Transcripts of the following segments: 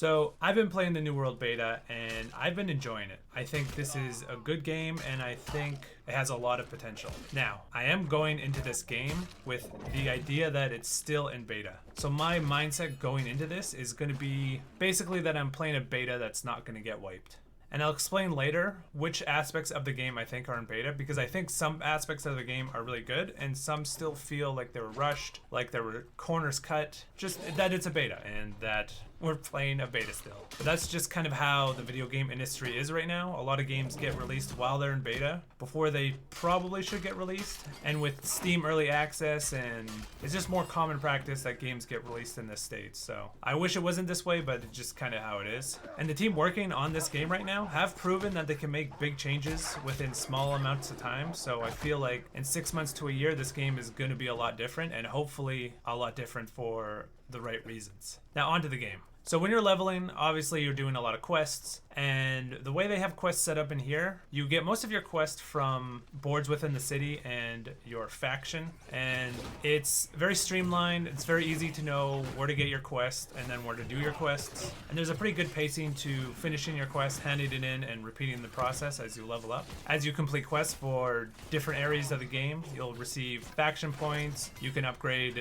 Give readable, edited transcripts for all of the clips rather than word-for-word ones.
So I've been playing the New World beta and I've been enjoying it. I think this is a good game and I think it has a lot of potential. Now, I am going into this game with the idea that it's still in beta. So my mindset going into this is going to be basically that I'm playing a beta that's not going to get wiped. And I'll explain later which aspects of the game I think are in beta, because I think some aspects of the game are really good and some still feel like they were rushed, like there were corners cut, just that it's a beta and that we're playing a beta still. But that's just kind of how the video game industry is right now. A lot of games get released while they're in beta before they probably should get released. And with Steam Early Access, and it's just more common practice that games get released in this state. So I wish it wasn't this way, but it's just kind of how it is. And the team working on this game right now have proven that they can make big changes within small amounts of time. So I feel like in 6 months to a year, this game is going to be a lot different, and hopefully a lot different for the right reasons. Now onto the game. So when you're leveling, obviously you're doing a lot of quests, and the way they have quests set up in here, you get most of your quests from boards within the city and your faction, and it's very streamlined. It's very easy to know where to get your quest and then where to do your quests, and there's a pretty good pacing to finishing your quest, handing it in, and repeating the process as you level up. As you complete quests for different areas of the game, you'll receive faction points. You can upgrade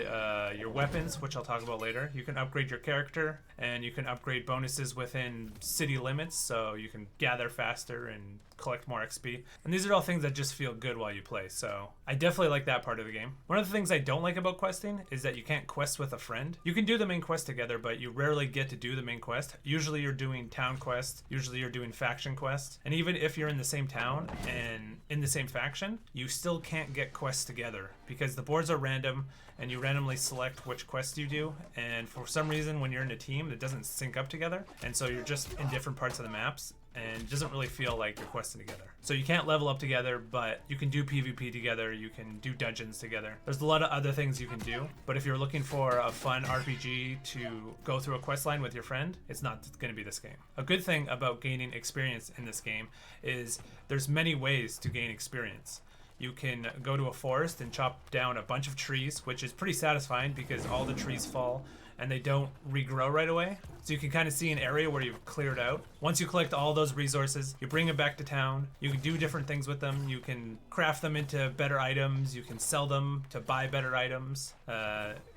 your weapons, which I'll talk about later. You can upgrade your character, and you can upgrade bonuses within city limits, so you can gather faster and collect more XP. And these are all things that just feel good while you play, so I definitely like that part of the game. One of the things I don't like about questing is that you can't quest with a friend. You can do the main quest together, but you rarely get to do the main quest. Usually you're doing town quests, usually you're doing faction quests, and even if you're in the same town and in the same faction, you still can't get quests together because the boards are random and you randomly select which quests you do, and for some reason when you're in a team it doesn't sync up together, and so you're just in different parts of the maps and it doesn't really feel like you're questing together. So you can't level up together, but you can do PvP together, you can do dungeons together. There's a lot of other things you can do, but if you're looking for a fun RPG to go through a quest line with your friend, it's not going to be this game. A good thing about gaining experience in this game is there's many ways to gain experience. You can go to a forest and chop down a bunch of trees, which is pretty satisfying because all the trees fall and they don't regrow right away. So you can kind of see an area where you've cleared out. Once you collect all those resources, you bring them back to town. You can do different things with them. You can craft them into better items. You can sell them to buy better items.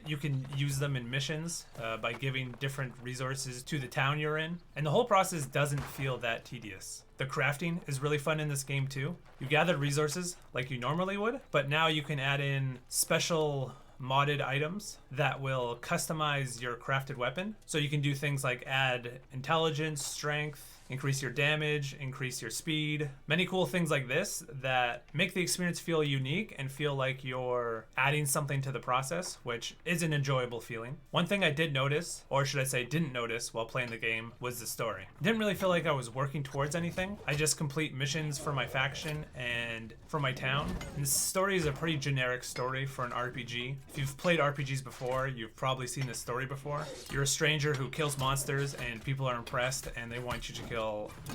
You can use them in missions by giving different resources to the town you're in. And the whole process doesn't feel that tedious. The crafting is really fun in this game too. You gather resources like you normally would, but now you can add in special modded items that will customize your crafted weapon. So you can do things like add intelligence, strength, increase your damage, increase your speed. Many cool things like this that make the experience feel unique and feel like you're adding something to the process, which is an enjoyable feeling. One thing I did notice, or should I say didn't notice while playing the game, was the story. Didn't really feel like I was working towards anything. I just complete missions for my faction and for my town. And this story is a pretty generic story for an RPG. If you've played RPGs before, you've probably seen this story before. You're a stranger who kills monsters and people are impressed and they want you to kill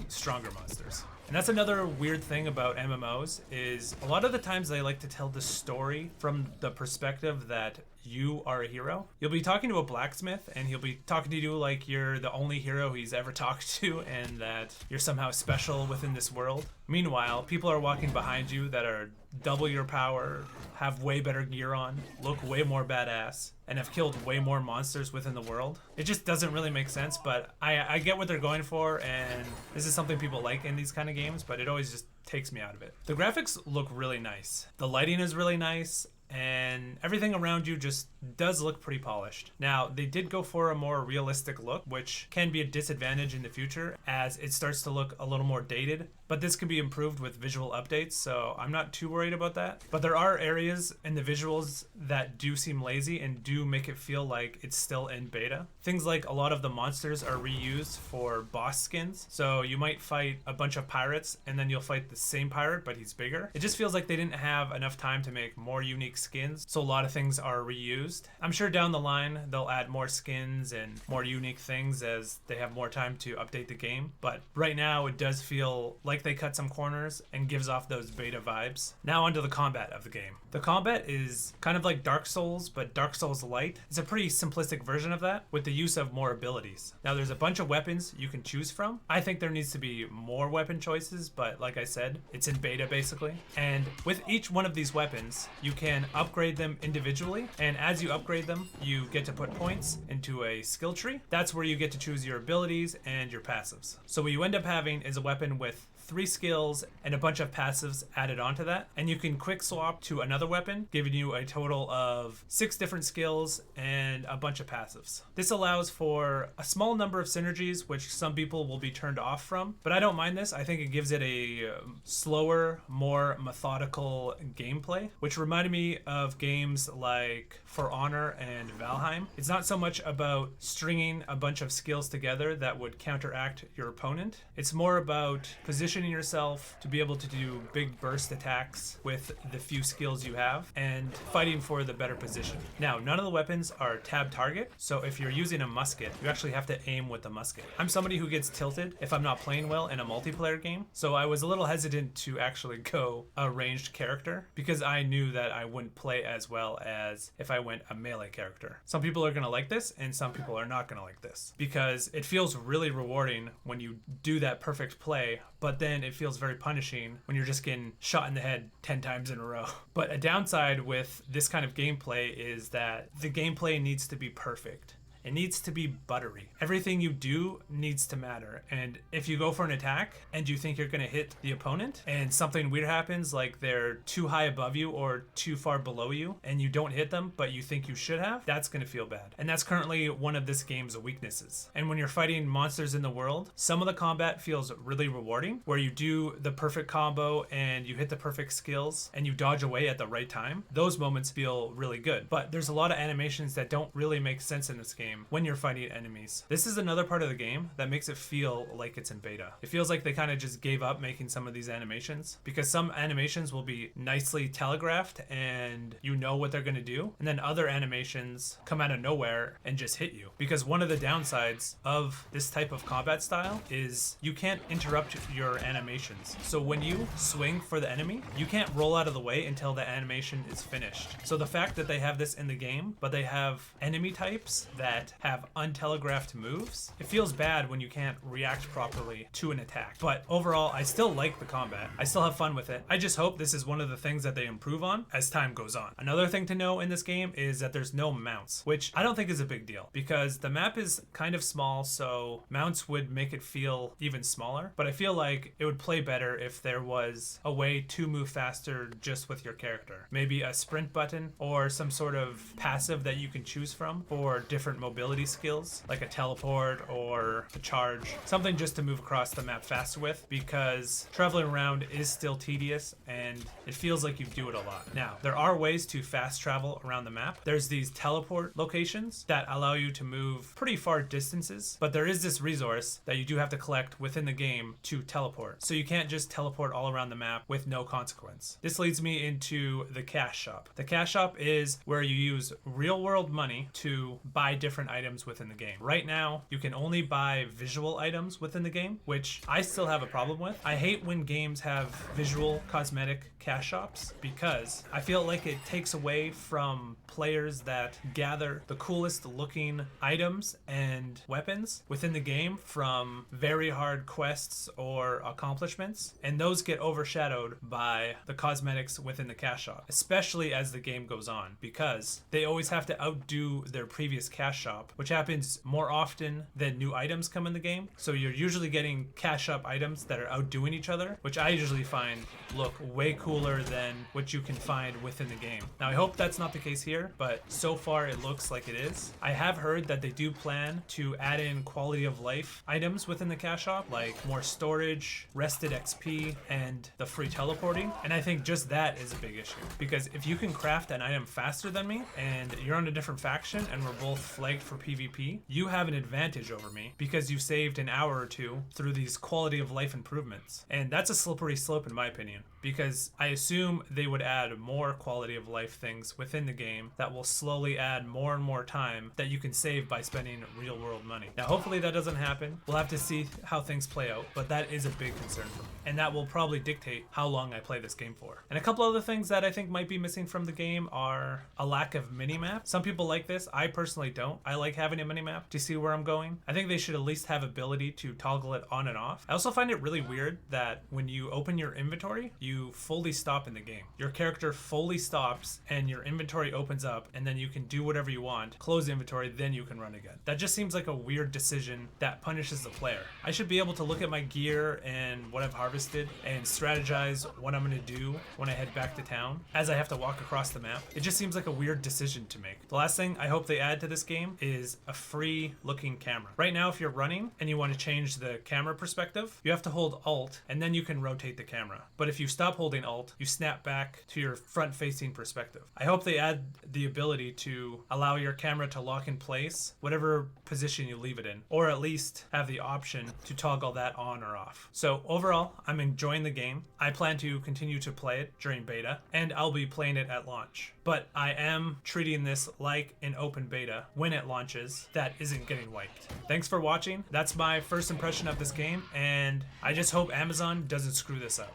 stronger monsters. And that's another weird thing about MMOs is a lot of the times they like to tell the story from the perspective that you are a hero. You'll be talking to a blacksmith and he'll be talking to you like you're the only hero he's ever talked to and that you're somehow special within this world. Meanwhile, people are walking behind you that are double your power, have way better gear on, look way more badass, and have killed way more monsters within the world. It just doesn't really make sense, but I get what they're going for, and this is something people like in these kind of games, but it always just takes me out of it. The graphics look really nice. The lighting is really nice, and everything around you just does look pretty polished. Now, they did go for a more realistic look, which can be a disadvantage in the future as it starts to look a little more dated, but this can be improved with visual updates, so I'm not too worried about that. But there are areas in the visuals that do seem lazy and do make it feel like it's still in beta. Things like a lot of the monsters are reused for boss skins, so you might fight a bunch of pirates and then you'll fight the same pirate, but he's bigger. It just feels like they didn't have enough time to make more unique skins, so a lot of things are reused. I'm sure down the line they'll add more skins and more unique things as they have more time to update the game, but right now it does feel like like they cut some corners and gives off those beta vibes. Now onto the combat of the game. The combat is kind of like Dark Souls, but Dark Souls Light. It's a pretty simplistic version of that with the use of more abilities. Now there's a bunch of weapons you can choose from. I think there needs to be more weapon choices, but like I said, it's in beta basically. And with each one of these weapons, you can upgrade them individually. And as you upgrade them, you get to put points into a skill tree. That's where you get to choose your abilities and your passives. So what you end up having is a weapon with 3 skills and a bunch of passives added onto that, and you can quick swap to another weapon, giving you a total of 6 different skills and a bunch of passives. This allows for a small number of synergies, which some people will be turned off from, but I don't mind this. I think it gives it a slower, more methodical gameplay, which reminded me of games like For Honor and Valheim. It's not so much about stringing a bunch of skills together that would counteract your opponent. It's more about positioning yourself to be able to do big burst attacks with the few skills you have and fighting for the better position. Now, none of the weapons are tab target, so if you're using a musket, you actually have to aim with the musket. I'm somebody who gets tilted if I'm not playing well in a multiplayer game, so I was a little hesitant to actually go a ranged character because I knew that I wouldn't play as well as if I went a melee character. Some people are gonna like this and some people are not gonna like this because it feels really rewarding when you do that perfect play, but then it feels very punishing when you're just getting shot in the head 10 times in a row. But a downside with this kind of gameplay is that the gameplay needs to be perfect. It needs to be buttery. Everything you do needs to matter. And if you go for an attack and you think you're gonna hit the opponent and something weird happens, like they're too high above you or too far below you and you don't hit them, but you think you should have, that's gonna feel bad. And that's currently one of this game's weaknesses. And when you're fighting monsters in the world, some of the combat feels really rewarding, where you do the perfect combo and you hit the perfect skills and you dodge away at the right time. Those moments feel really good. But there's a lot of animations that don't really make sense in this game when you're fighting enemies. This is another part of the game that makes it feel like it's in beta. It feels like they kind of just gave up making some of these animations because some animations will be nicely telegraphed and you know what they're going to do, and then other animations come out of nowhere and just hit you. Because one of the downsides of this type of combat style is you can't interrupt your animations. So when you swing for the enemy, you can't roll out of the way until the animation is finished. So the fact that they have this in the game, but they have enemy types that have untelegraphed moves, it feels bad when you can't react properly to an attack. But overall, I still like the combat. I still have fun with it. I just hope this is one of the things that they improve on as time goes on. Another thing to know in this game is that there's no mounts, which I don't think is a big deal because the map is kind of small, so mounts would make it feel even smaller. But I feel like it would play better if there was a way to move faster just with your character. Maybe a sprint button or some sort of passive that you can choose from for different mobility skills, like a teleport or a charge, something just to move across the map faster with, because traveling around is still tedious and it feels like you do it a lot. Now, there are ways to fast travel around the map. There's these teleport locations that allow you to move pretty far distances, but there is this resource that you do have to collect within the game to teleport. So you can't just teleport all around the map with no consequence. This leads me into the cash shop. The cash shop is where you use real world money to buy different items within the game. Right now, you can only buy visual items within the game, which I still have a problem with. I hate when games have visual cosmetic cash shops because I feel like it takes away from players that gather the coolest looking items and weapons within the game from very hard quests or accomplishments, and those get overshadowed by the cosmetics within the cash shop, especially as the game goes on, because they always have to outdo their previous cash shop, which happens more often than new items come in the game. So you're usually getting cash shop items that are outdoing each other, which I usually find look way cooler than what you can find within the game. Now, I hope that's not the case here, but so far it looks like it is. I have heard that they do plan to add in quality of life items within the cash shop, like more storage, rested XP, and the free teleporting. And I think just that is a big issue, because if you can craft an item faster than me and you're on a different faction and we're both flag liked for PvP, you have an advantage over me because you saved an hour or two through these quality of life improvements. And that's a slippery slope in my opinion, because I assume they would add more quality of life things within the game that will slowly add more and more time that you can save by spending real world money. Now hopefully that doesn't happen. We'll have to see how things play out, but that is a big concern for me. And that will probably dictate how long I play this game for. And a couple other things that I think might be missing from the game are a lack of minimap. Some people like this, I personally don't. I like having a minimap to see where I'm going. I think they should at least have ability to toggle it on and off. I also find it really weird that when you open your inventory, you fully stop in the game. Your character fully stops and your inventory opens up, and then you can do whatever you want, close the inventory, then you can run again. That just seems like a weird decision that punishes the player. I should be able to look at my gear and what I've harvested and strategize what I'm gonna do when I head back to town as I have to walk across the map. It just seems like a weird decision to make. The last thing I hope they add to this game is a free looking camera. Right now, if you're running and you want to change the camera perspective, you have to hold Alt and then you can rotate the camera. But if you stop holding Alt, you snap back to your front facing perspective. I hope they add the ability to allow your camera to lock in place whatever position you leave it in, or at least have the option to toggle that on or off. So overall, I'm enjoying the game. I plan to continue to play it during beta, and I'll be playing it at launch. But I am treating this like an open beta when it launches that isn't getting wiped. Thanks for watching. That's my first impression of this game, and I just hope Amazon doesn't screw this up.